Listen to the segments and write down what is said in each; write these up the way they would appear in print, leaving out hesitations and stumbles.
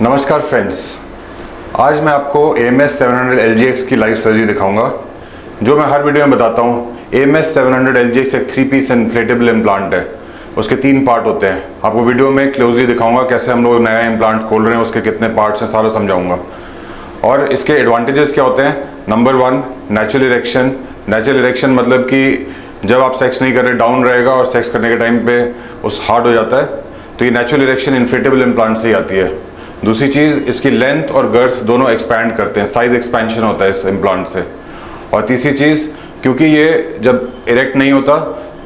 नमस्कार फ्रेंड्स, आज मैं आपको AMS 700 LGX की लाइव सर्जरी दिखाऊंगा। जो मैं हर वीडियो में बताता हूँ, AMS 700 LGX एक 3 पीस इन्फ्लेटेबल इम्प्लांट है। उसके 3 पार्ट होते हैं। आपको वीडियो में क्लोजली दिखाऊंगा कैसे हम लोग नया इम्प्लांट खोल रहे हैं, उसके कितने पार्ट्स हैं, सारा समझाऊंगा। और इसके एडवांटेजेस क्या होते हैं। Number 1, natural erection. Natural erection मतलब कि जब आप सेक्स नहीं कर रहे, डाउन रहेगा और सेक्स करने के टाइम पे उस हार्ड हो जाता है, तो ये नेचुरल इरेक्शन इन्फ्लेटेबल इम्प्लांट से ही आती है। दूसरी चीज़, इसकी लेंथ और गर्थ दोनों एक्सपैंड करते हैं, साइज एक्सपेंशन होता है इस इम्प्लांट से। और तीसरी चीज़, क्योंकि ये जब इरेक्ट नहीं होता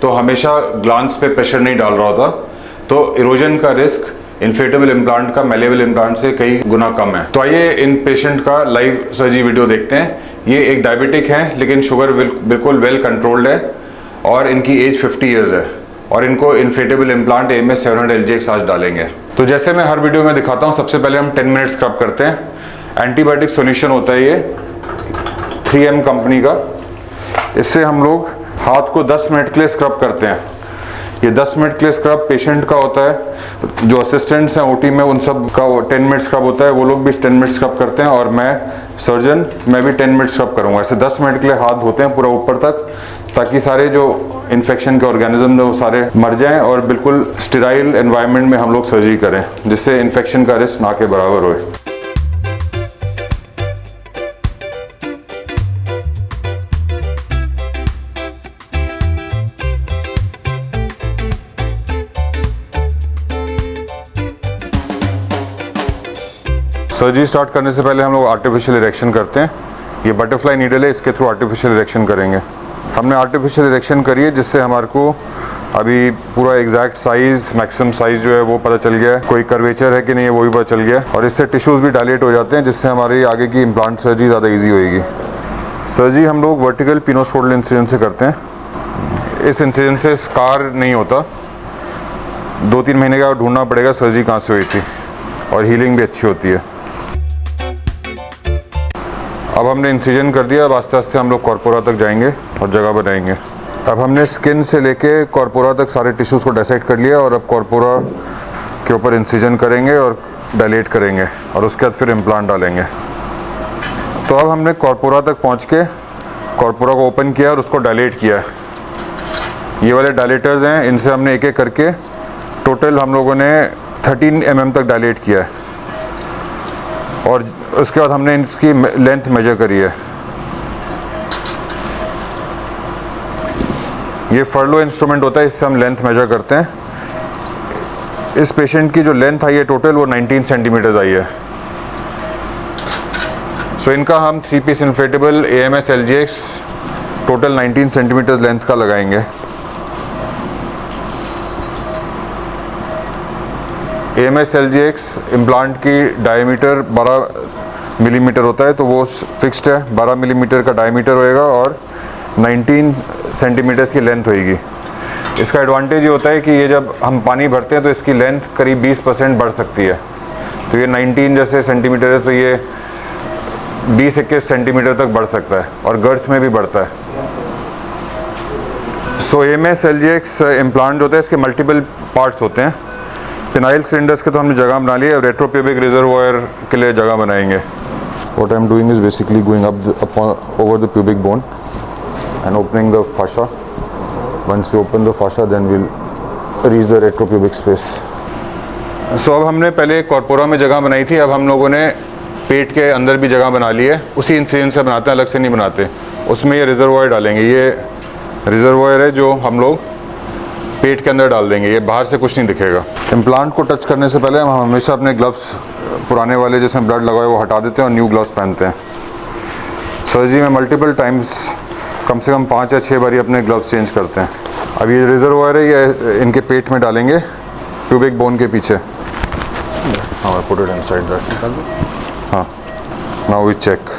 तो हमेशा ग्लांस पे प्रेशर नहीं डाल रहा होता, तो इरोजन का रिस्क इन्फ्लेटेबल इम्प्लांट का मैलेबल इम्प्लांट से कई गुना कम है। तो आइए इन पेशेंट का लाइव सर्जरी वीडियो देखते हैं। ये एक डायबिटिक है, लेकिन शुगर बिल्कुल वेल कंट्रोल्ड है और इनकी एज 50 ईयर्स है और इनको इन्फ्लेटेबल इम्प्लांट AMS 700 LGX आज डालेंगे। तो जैसे मैं हर वीडियो में दिखाता हूँ, सबसे पहले हम 10 मिनट स्क्रब करते हैं। एंटीबायोटिक सॉल्यूशन होता है ये 3M कंपनी का। इससे हम लोग हाथ को 10 मिनट के लिए स्क्रब करते हैं। ये 10 मिनट के लिए स्क्रब पेशेंट का होता है, जो असिस्टेंट्स हैं OT में उन सब का 10 मिनट स्क्रब होता है, वो लोग भी 10 मिनट स्क्रब करते हैं। और मैं सर्जन, मैं भी 10 मिनट स्क्रब करूँगा। ऐसे 10 मिनट के लिए हाथ धोते हैं पूरा ऊपर तक, ताकि सारे जो इन्फेक्शन के ऑर्गेनिज्म है वो सारे मर जाएं और बिल्कुल स्टेराइल एनवायरनमेंट में हम लोग सर्जरी करें, जिससे इन्फेक्शन का रिस्क ना के बराबर होए। सर्जरी स्टार्ट करने से पहले हम लोग आर्टिफिशियल इरेक्शन करते हैं। ये बटरफ्लाई नीडल है, इसके थ्रू आर्टिफिशियल इरेक्शन करेंगे। हमने आर्टिफिशियल इरेक्शन करी है, जिससे हमारे को अभी पूरा एग्जैक्ट साइज़, मैक्सिमम साइज़ जो है वो पता चल गया है। कोई कर्वेचर है कि नहीं है वो भी पता चल गया है। और इससे टिश्यूज़ भी डायलेट हो जाते हैं, जिससे हमारी आगे की इम्प्लांट सर्जरी ज़्यादा ईजी होएगी। सर्जरी हम लोग वर्टिकल पिनोस्पोडल इंसिजन से करते हैं। इस इंसिजन से स्कार नहीं होता। 2-3 महीने का ढूंढना पड़ेगा सर्जरी कहाँ से हुई थी, और हीलिंग भी अच्छी होती है। अब हमने इंसिजन कर दिया। अब आस्ते आस्ते हम लोग कॉर्पोरा तक जाएंगे और जगह बनाएंगे। अब हमने स्किन से लेके कॉर्पोरा तक सारे टिश्यूज़ को डायसेक्ट कर लिया, और अब कॉर्पोरा के ऊपर इंसिजन करेंगे और डायलेट करेंगे, और उसके बाद फिर इम्प्लांट डालेंगे। तो अब हमने कॉर्पोरा तक पहुंच के कॉर्पोरा को ओपन किया और उसको डायलेट किया है। ये वाले डायलेटर्स हैं, इनसे हमने एक एक करके टोटल हम लोगों ने 13 mm तक डायलेट किया है। और उसके बाद हमने इसकी लेंथ मेजर करी है। ये फर्लो इंस्ट्रूमेंट होता है, इससे हम लेंथ मेजर करते हैं। इस पेशेंट की जो लेंथ आई है टोटल, वो 19 सेंटीमीटर्स आई है। सो इनका हम 3 piece inflatable AMS LGX total 19 centimetres length का लगाएंगे। AMS LGX इम्प्लांट की डायमीटर 12 मिलीमीटर होता है, तो वो फिक्स्ड है। 12 मिलीमीटर का डायमीटर होएगा और 19 सेंटीमीटर्स की लेंथ होएगी। इसका एडवांटेज ये होता है कि ये जब हम पानी भरते हैं तो इसकी लेंथ करीब 20% बढ़ सकती है। तो ये 19 जैसे सेंटीमीटर है, तो ये 20-21 सेंटीमीटर तक बढ़ सकता है, और गर्थ में भी बढ़ता है। सो AMS LGX इम्प्लांट होता है, इसके मल्टीपल पार्ट्स होते हैं। फिनाइल सिलेंडर्स के तो हमने जगह बना ली है, और रेट्रोप्यूबिक रिजर्वॉयर के लिए जगह बनाएंगे। What I am doing is basically going over the pubic bone and opening the fascia. Once we open the fascia, then we'll reach the retropubic space. So अब हमने पहले कॉर्पोरा में जगह बनाई थी, अब हम लोगों ने पेट के अंदर भी जगह बना ली है। उसी इंसिजन से बनाते हैं, अलग से नहीं बनाते। उसमें ये रिजर्वॉयर डालेंगे। ये रिजर्वॉयर है जो हम लोग पेट के अंदर डाल देंगे। ये बाहर से कुछ नहीं दिखेगा। इम्प्लांट को टच करने से पहले हम हमेशा अपने ग्लव्स, पुराने वाले जिसमें ब्लड लगा है वो हटा देते हैं और न्यू ग्लव्स पहनते हैं। सर्जरी में मल्टीपल टाइम्स, कम से कम 5 या 6 बारी अपने ग्लव्स चेंज करते हैं। अब ये रिजर्वॉयर है, ये इनके पेट में डालेंगे, प्यूबिक बोन के पीछे। हाँ, पुट इट इनसाइड दैट। हाँ, now we check.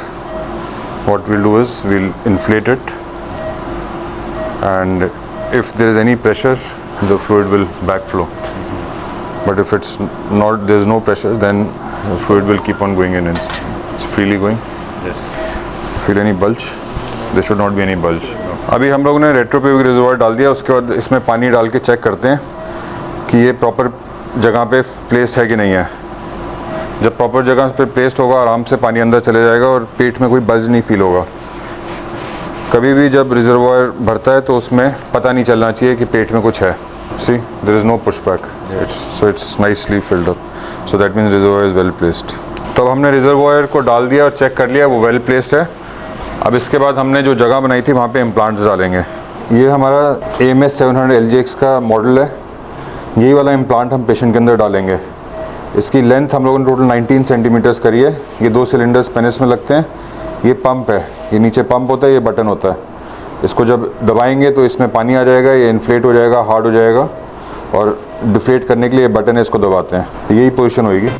What we'll do is we'll inflate it, and if there is any pressure, the fluid will backflow. But if it's not, there is no pressure, then the fluid will keep on going in. It's freely going. Yes. Feel any bulge? There should not be any bulge. अभी हम लोगों ने retropubic reservoir डाल दिया। उसके बाद इसमें पानी डाल के चेक करते हैं कि ये प्रॉपर जगह पे प्लेस्ड है कि नहीं है। जब प्रॉपर जगह पे पेस्ट होगा आराम से पानी अंदर चले जाएगा और पेट में कोई बज़ नहीं फील होगा। कभी भी जब रिजर्वॉयर भरता है तो उसमें पता नहीं चलना चाहिए कि पेट में कुछ है। See there is no push back, it's nicely filled up, so that means reservoir is well placed. तो हमने रिजर्वॉयर को डाल दिया और चेक कर लिया वो वेल प्लेस्ड है। अब इसके बाद हमने जो जगह बनाई थी वहाँ पे इम्प्लांट्स डालेंगे। ये हमारा AMS 700 LGX का मॉडल है। यही वाला इम्प्लांट हम पेशेंट के अंदर डालेंगे। इसकी लेंथ हम लोगों ने टोटल 19 सेंटीमीटर्स करी है। ये 2 सिलेंडर्स पेनिस में लगते हैं। ये पंप है, ये नीचे पंप होता है, ये बटन होता है। इसको जब दबाएंगे तो इसमें पानी आ जाएगा, ये इन्फ्लेट हो जाएगा, हार्ड हो जाएगा और डिफ्लेट करने के लिए बटन है, इसको दबाते हैं, यही पोजीशन होगी।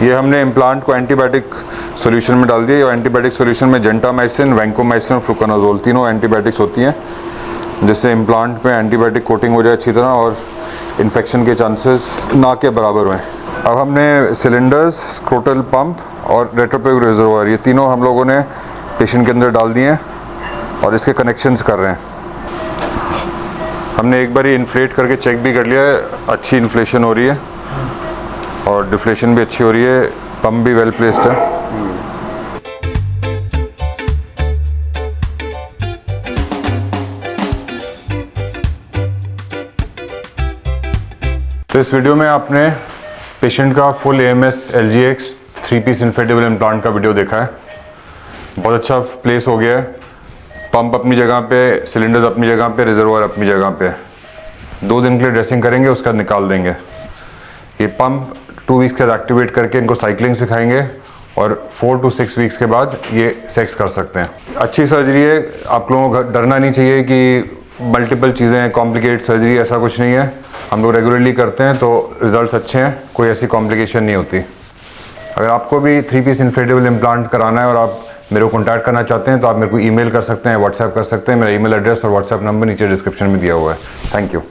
ये हमने इम्प्लांट को एंटीबायोटिक सॉल्यूशन में डाल दिया। एंटीबायोटिक सॉल्यूशन में जेंटामाइसिन, वैंकोमाइसिन और फ्लुकोनाजोल तीनों एंटीबायोटिक्स होती हैं, जिससे इम्प्लांट में एंटीबायोटिक कोटिंग हो जाए अच्छी तरह और इन्फेक्शन के चांसेस ना के बराबर हुए। अब हमने सिलेंडर्स, स्क्रोटल पंप और रेट्रोपेग रिजर्वॉयर ये तीनों हम लोगों ने पेशेंट के अंदर डाल दिए हैं और इसके कनेक्शंस कर रहे हैं। हमने एक बार ही इन्फ्लेट करके चेक भी कर लिया है, अच्छी इन्फ्लेशन हो रही है और डिफ्लेशन भी अच्छी हो रही है, पंप भी वेल प्लेस्ड है। तो इस वीडियो में आपने पेशेंट का full AMS LGX 3 piece inflatable implant का वीडियो देखा है। बहुत अच्छा प्लेस हो गया है, पंप अपनी जगह पे, सिलेंडर्स अपनी जगह पे, रिजर्वॉयर अपनी जगह पे। 2 दिन के लिए ड्रेसिंग करेंगे, उसका निकाल देंगे। ये पंप 2 वीक्स के बाद एक्टिवेट करके इनको साइकिलिंग सिखाएंगे और 4 to 6 वीक्स के बाद ये सेक्स कर सकते हैं। अच्छी सर्जरी है, आप लोगों को डरना नहीं चाहिए कि मल्टीपल चीज़ें हैं, कॉम्प्लिकेट सर्जरी, ऐसा कुछ नहीं है। हम लोग रेगुलरली करते हैं तो रिजल्ट्स अच्छे हैं, कोई ऐसी कॉम्प्लिकेशन नहीं होती। अगर आपको भी 3 पीस इन्फ्लेटेबल इम्प्लांट कराना है और आप मेरे को कॉन्टैक्ट करना चाहते हैं तो आप मेरे को ईमेल कर सकते हैं, व्हाट्सएप कर सकते हैं। मेरा ईमेल एड्रेस और व्हाट्सएप नंबर नीचे डिस्क्रिप्शन में दिया हुआ है। Thank you.